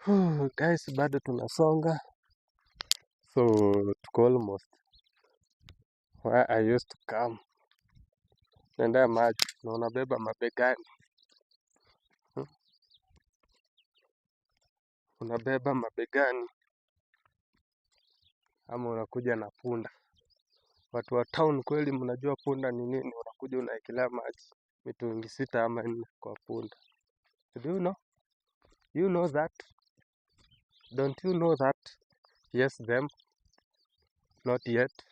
Guys, bado tunasonga, so tuko almost where I used to come. Naendea maji na unabeba mabegani, unabeba mabegani ama unakuja na punda. Watu wa town kweli mnajua punda ni nini? Unakuja unaekelea maji mitungi 6 ama 4 kwa punda. Do you know? You know that? Don't you know that? Yes them, not yet.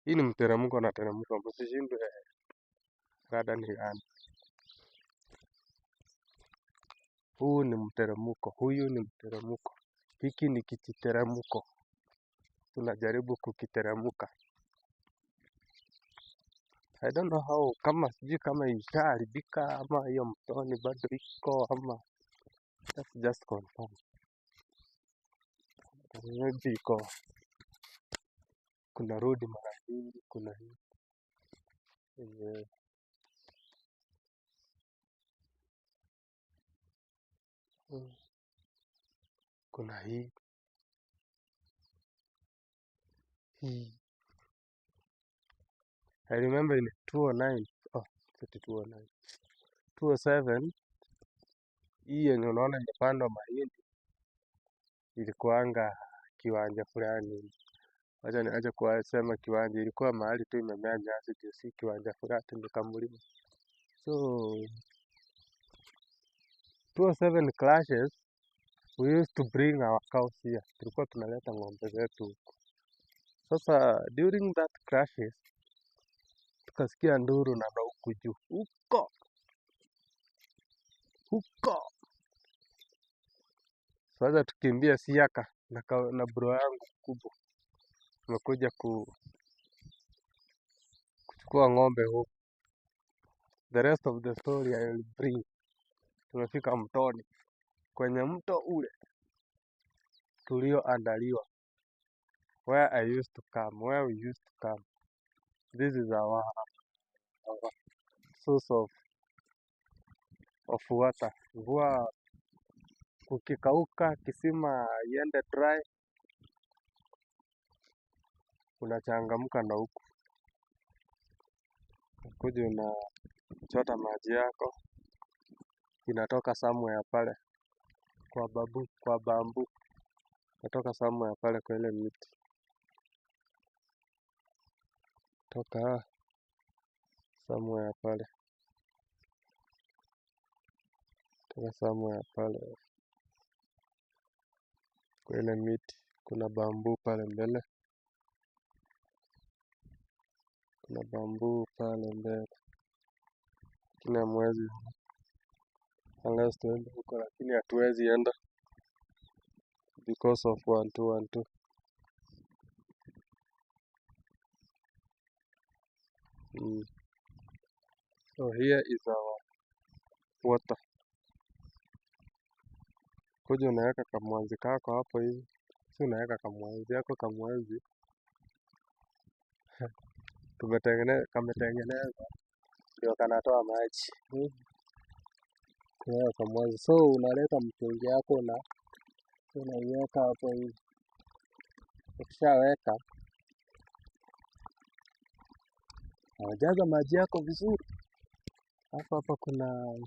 Hii ni mteremko na teremko, msishindwe rada ni gani. Huu ni mteremko, huyu ni mteremko, hiki ni kijiteremko. Tunajaribu kukiteremka. I don't know how, kama sijui kama ishaharibika ama hiyo mtoni bado iko ama let's just confirm. Maybe iko kuna road mara nyingi, kuna hii kuna hii I remember in 209, oh, 209, 207, hii yenye unaona imepandwa mahindi ilikuanga kiwanja fulani. Wacha niache kusema kiwanja, ilikuwa mahali tu imemea nyasi tu, si kiwanja fulani ni kamlima. So 207 clashes, we used to bring our cows here. Tulikuwa tunaleta ng'ombe zetu huku. Sasa during that clashes tukasikia nduru na huku juu huko. Sasa tukimbia siaka na bro yangu kubwa tumekuja kuchukua ng'ombe huku. The rest of the story I will bring. Tumefika mtoni, kwenye mto ule tulioandaliwa, where I used to come, where we used to come. This is our source of water. Mvua kukikauka, kisima iende dry, unachangamka na huku. Kuja unachota maji yako, inatoka somewhere pale kwa bambu, inatoka somewhere pale kwa ile miti, toka somewhere pale, toka somewhere pale kwa ile miti. Kuna bambu pale mbele, kuna bambu pale mbele. Kila mwezi unless tuende huko, lakini hatuwezi enda because of 1212. So here is our water. Kuja unaweka kamwanzi kako hapo hivi, si unaweka kamwanzi yako, kamwanzi kametengenezwa ndio kanatoa maji. Kwa kamwanzi, so unaleta mtungi yako na unaiweka hapo hivi. Ukishaweka unajaza maji yako vizuri. Hapa kuna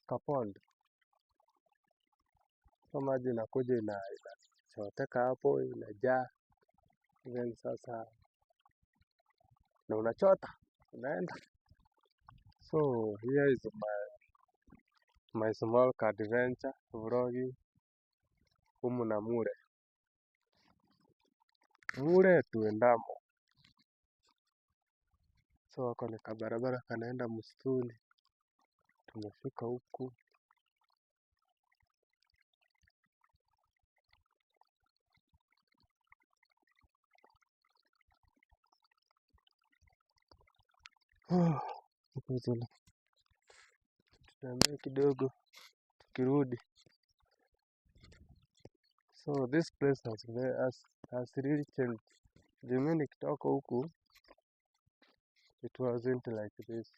kapond, so maji inakuja inachoteka hapo, inajaa. Then sasa na unachota unaenda. So here is my small adventure vlogging humu na mure tuendamo. So wako ni kabarabara kanaenda msituni, tumefika huku. Tutembea kidogo tukirudi. So this place has really changed. Mimi nikitoka huku it wasn't like this.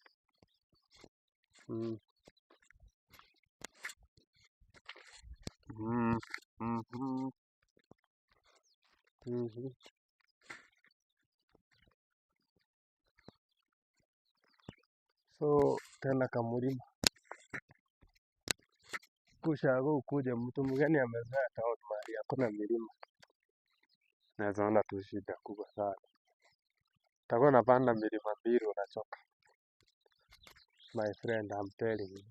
Mhm. Mhm. So tena kamulima kushago ukuje, mtu mgeni amezoea town mahali hakuna milima, naweza ona tu shida kubwa sana. Utakuwa unapanda milima mbili unachoka. My friend, I'm telling you.